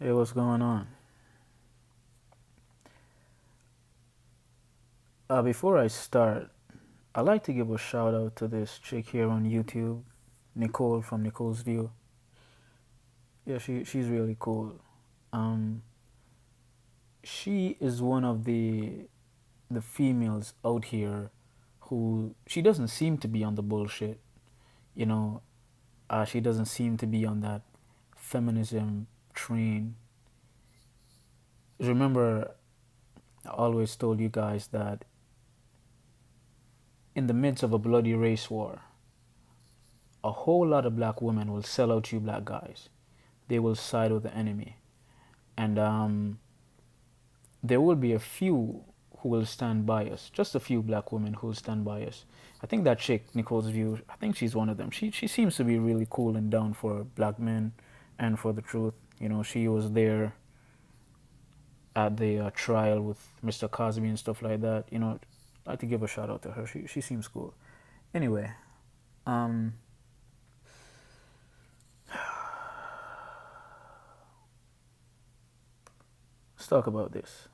Hey, what's going on? Before I start, I'd like to give a shout out to this chick here on YouTube, Nicole from Nicole's View. Yeah, she's really cool. Um, she is one of the females out here who she doesn't seem to be on the bullshit. You know, she doesn't seem to be on that feminism train. Remember, I always told you guys that in the midst of a bloody race war, a whole lot of black women will sell out you black guys. They will side with the enemy. And there will be a few who will stand by us. Just a few black women who will stand by us. I think that chick, Nicole's View, I think she's one of them. She seems to be really cool and down for black men and for the truth. You know, she was there at the trial with Mr. Cosby and stuff like that. You know, I'd like to give a shout out to her. She seems cool. Anyway, um, let's talk about this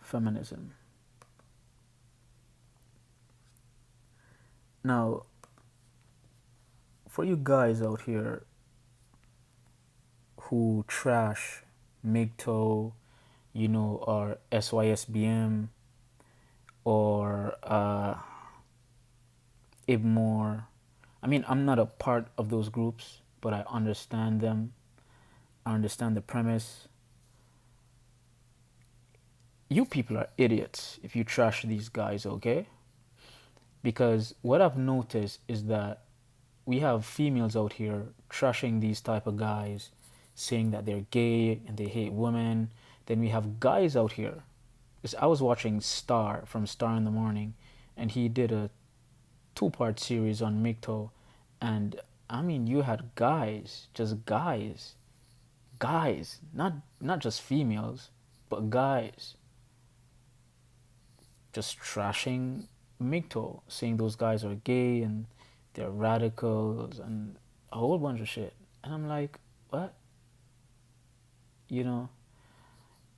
feminism. Now, for you guys out here who trash MGTOW, you know, or SYSBM, or IBMOR. I mean, I'm not a part of those groups, but I understand them. I understand the premise. You people are idiots if you trash these guys, okay? Because what I've noticed is that we have females out here trashing these type of guys, saying that they're gay and they hate women. Then we have guys out here. I was watching Star from Star in the Morning, and he did a two-part series on MGTOW, and I mean, you had guys, just guys, not just females, but guys, just trashing MGTOW, saying those guys are gay and they're radicals and a whole bunch of shit. And I'm like, what? You know?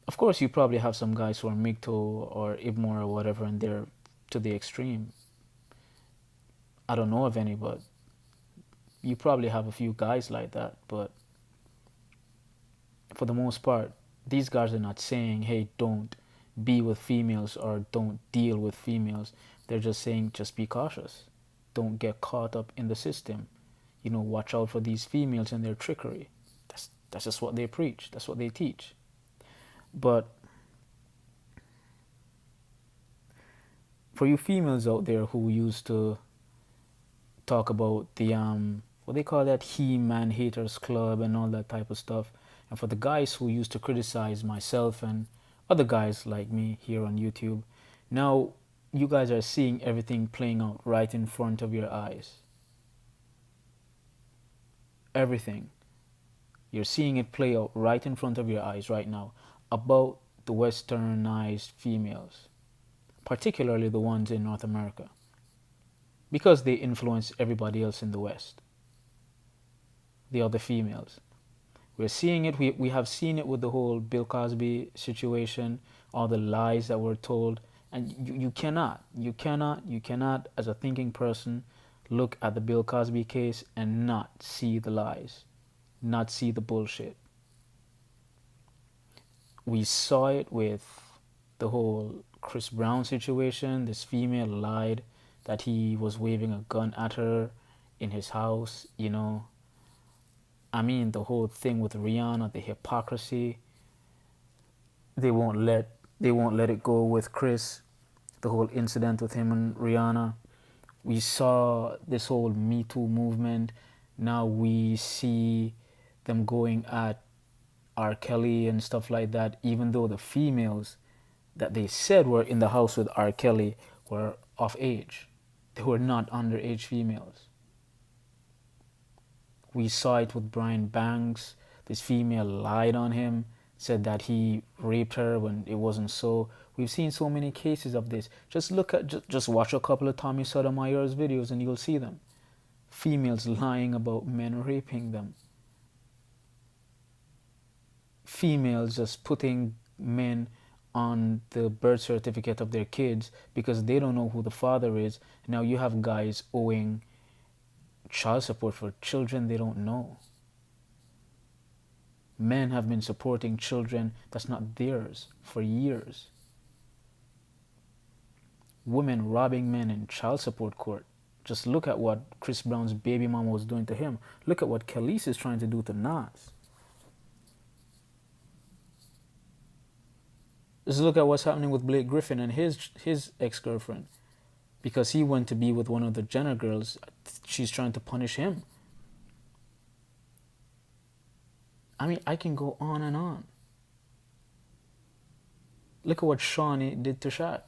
Of course, you probably have some guys who are MGTOW or IBMOR or whatever, and they're to the extreme. I don't know of any, but you probably have a few guys like that. But for the most part, these guys are not saying, hey, don't be with females or don't deal with females. They're just saying, just be cautious. Don't get caught up in the system. You know, watch out for these females and their trickery. That's just what they preach. That's what they teach. But for you females out there who used to talk about the what they call that He-Man Haters Club and all that type of stuff, and for the guys who used to criticize myself and other guys like me here on YouTube, now you guys are seeing everything playing out right in front of your eyes. Everything. You're seeing it play out right in front of your eyes right now about the westernized females, particularly the ones in North America, because they influence everybody else in the West, the other females. We're seeing it, we have seen it with the whole Bill Cosby situation, all the lies that were told. And you cannot, as a thinking person, look at the Bill Cosby case and not see the lies, not see the bullshit. We saw it with the whole Chris Brown situation. This female lied that he was waving a gun at her in his house, you know. I mean, the whole thing with Rihanna, the hypocrisy. They won't let they won't let it go with Chris. The whole incident with him and Rihanna. We saw this whole MeToo movement. Now we see them going at R. Kelly and stuff like that, even though the females that they said were in the house with R. Kelly were of age. They were not underage females. We saw it with Brian Banks. This female lied on him, said that he raped her when it wasn't so. We've seen so many cases of this. Just watch a couple of Tommy Sotomayor's videos and you'll see them. Females lying about men raping them. females just putting men on the birth certificate of their kids because they don't know who the father is. Now you have guys owing child support for children they don't know. Men have been supporting children that's not theirs for years. Women robbing men in child support court. Just look at what Chris Brown's baby mama was doing to him. Look at what Khalees is trying to do to Nas. Just look at what's happening with Blake Griffin and his ex-girlfriend. Because he went to be with one of the Jenner girls, she's trying to punish him. I mean, I can go on and on. Look at what Shawnee did to Shaq.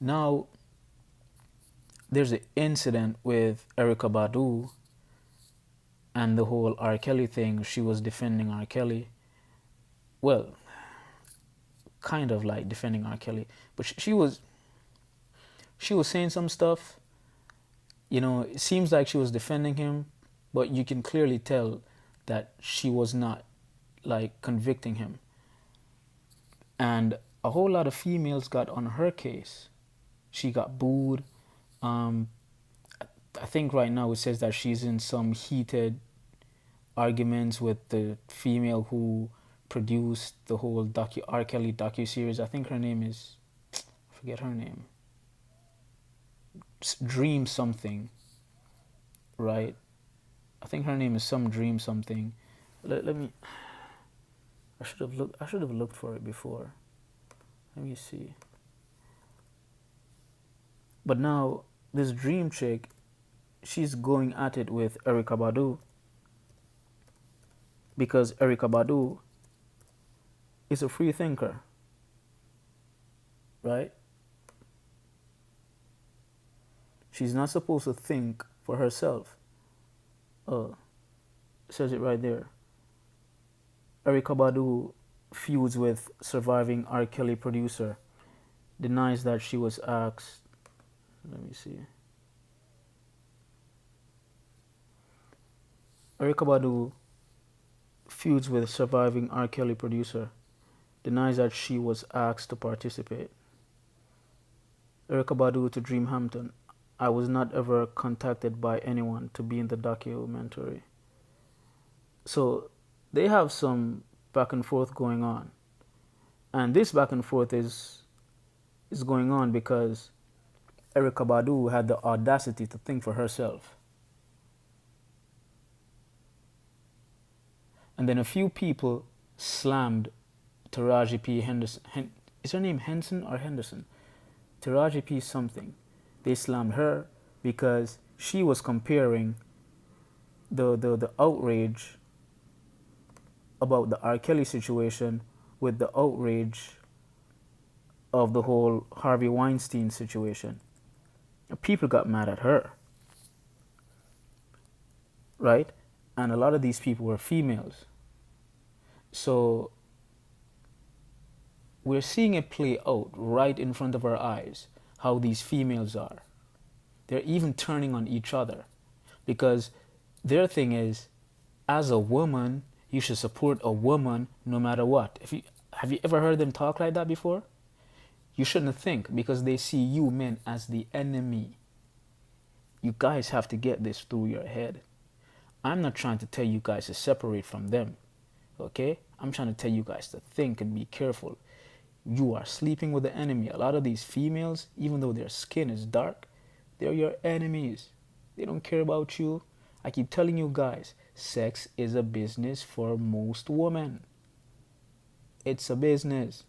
Now, there's an incident with Erykah Badu and the whole R. Kelly thing. She was defending R. Kelly. Well, kind of like defending R. Kelly, but she was saying some stuff. You know, it seems like she was defending him, but you can clearly tell that she was not like convicting him. And a whole lot of females got on her case. She got booed. I think right now it says that she's in some heated arguments with the female who produced the whole R. Kelly docu-series. I think her name is, I forget her name. Dream something, right? I think her name is some Dream something. Let me. I should have looked for it before. Let me see. But now this Dream chick, she's going at it with Erykah Badu because Erykah Badu is a free thinker, right? She's not supposed to think for herself. Oh, it says it right there. Erykah Badu feuds with surviving R. Kelly producer, denies that she was asked. Let me see. Erykah Badu feuds with surviving R. Kelly producer, denies that she was asked to participate. Erykah Badu to Dream Hampton. I was not ever contacted by anyone to be in the documentary. So they have some back and forth going on. And this back and forth is going on because Erykah Badu had the audacity to think for herself. And then a few people slammed Taraji P. Henderson. Is her name Henson or Henderson? Taraji P. something. They slammed her because she was comparing the outrage about the R. Kelly situation with the outrage of the whole Harvey Weinstein situation. People got mad at her, right? And a lot of these people were females. So we're seeing it play out right in front of our eyes, how these females are. They're even turning on each other because their thing is, as a woman, you should support a woman no matter what. Have you ever heard them talk like that before? You shouldn't think because they see you men as the enemy. You guys have to get this through your head. I'm not trying to tell you guys to separate from them, okay? I'm trying to tell you guys to think and be careful. You are sleeping with the enemy. A lot of these females, even though their skin is dark, they're your enemies. They don't care about you. I keep telling you guys, sex is a business for most women. It's a business.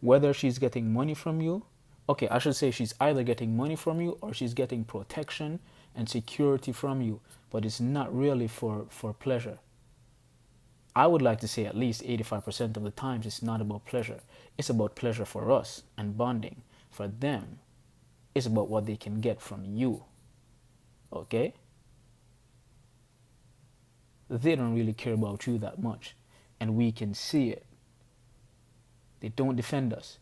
Whether she's getting money from you, okay, I should say she's either getting money from you or she's getting protection and security from you, but it's not really for pleasure. I would like to say at least 85% of the times it's not about pleasure. It's about pleasure for us and bonding. For them, it's about what they can get from you. Okay? They don't really care about you that much, and we can see it. They don't defend us.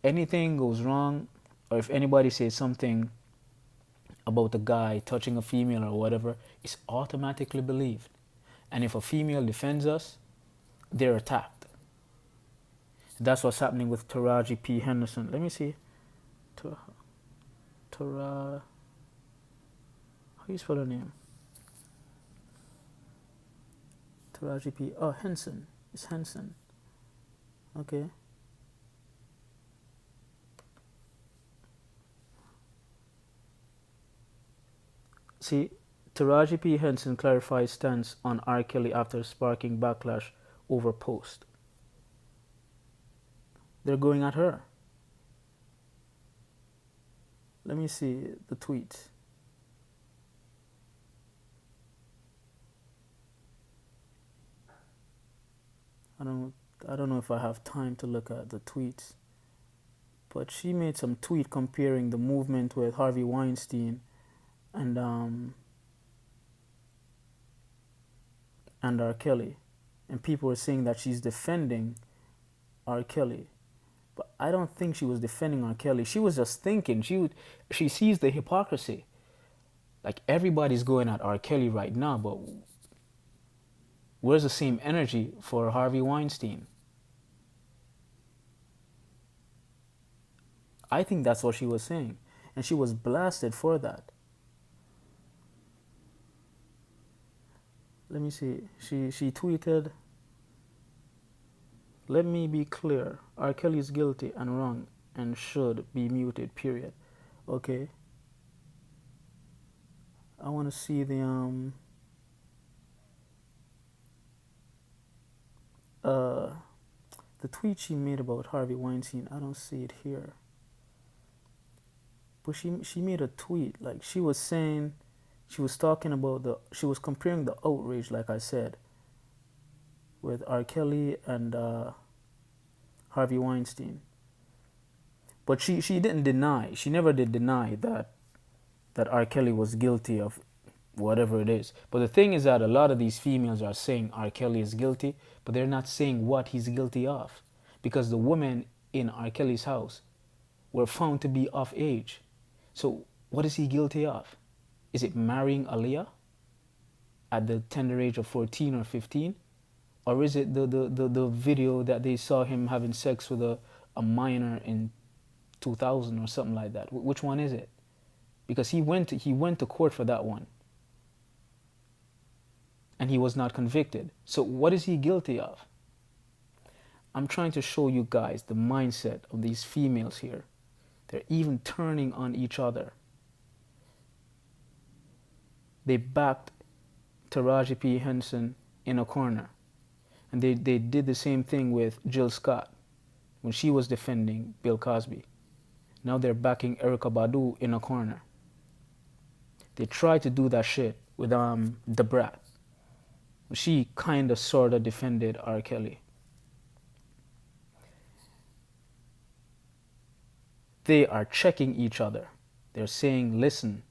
Anything goes wrong, or if anybody says something about a guy touching a female or whatever is automatically believed. And if a female defends us, they're attacked. That's what's happening with Taraji P. Henderson. Let me see. Tara. How do you spell her name? Taraji P. Oh, Henson. It's Henson. Okay. See, Taraji P. Henson clarifies stance on R. Kelly after sparking backlash over post. They're going at her. Let me see the tweet. I don't know if I have time to look at the tweets, but she made some tweet comparing the movement with Harvey Weinstein and R. Kelly, and people were saying that she's defending R. Kelly, but I don't think she was defending R. Kelly. She was just thinking. She sees the hypocrisy. Like, everybody's going at R. Kelly right now, but where's the same energy for Harvey Weinstein? I think that's what she was saying, and she was blasted for that. Let me see. She tweeted, "Let me be clear. R. Kelly is guilty and wrong and should be muted, period." Okay. I want to see the tweet she made about Harvey Weinstein. I don't see it here. But she made a tweet, like she was saying, she was talking about she was comparing the outrage, like I said, with R. Kelly and Harvey Weinstein. But she didn't deny, she never did deny that R. Kelly was guilty of whatever it is. But the thing is that a lot of these females are saying R. Kelly is guilty, but they're not saying what he's guilty of. Because the women in R. Kelly's house were found to be of age. So what is he guilty of? Is it marrying Aaliyah at the tender age of 14 or 15? Or is it the video that they saw him having sex with a minor in 2000 or something like that? Which one is it? Because he went to court for that one. And he was not convicted. So what is he guilty of? I'm trying to show you guys the mindset of these females here. They're even turning on each other. They backed Taraji P. Henson in a corner. And they did the same thing with Jill Scott when she was defending Bill Cosby. Now they're backing Erykah Badu in a corner. They tried to do that shit with Da Brat. She kind of sort of defended R. Kelly. They are checking each other. They're saying, listen,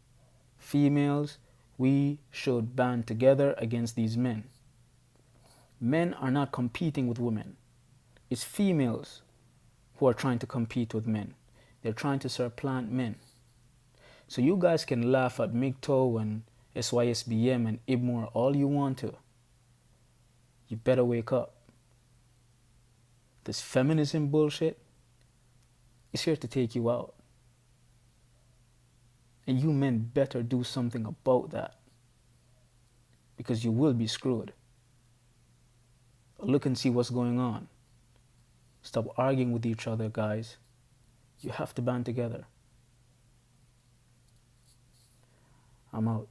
females, we should band together against these men. Men are not competing with women. It's females who are trying to compete with men. They're trying to supplant men. So you guys can laugh at MGTOW and SYSBM and Ibmore all you want to. You better wake up. This feminism bullshit is here to take you out. And you men better do something about that. Because you will be screwed. Look and see what's going on. Stop arguing with each other, guys. You have to band together. I'm out.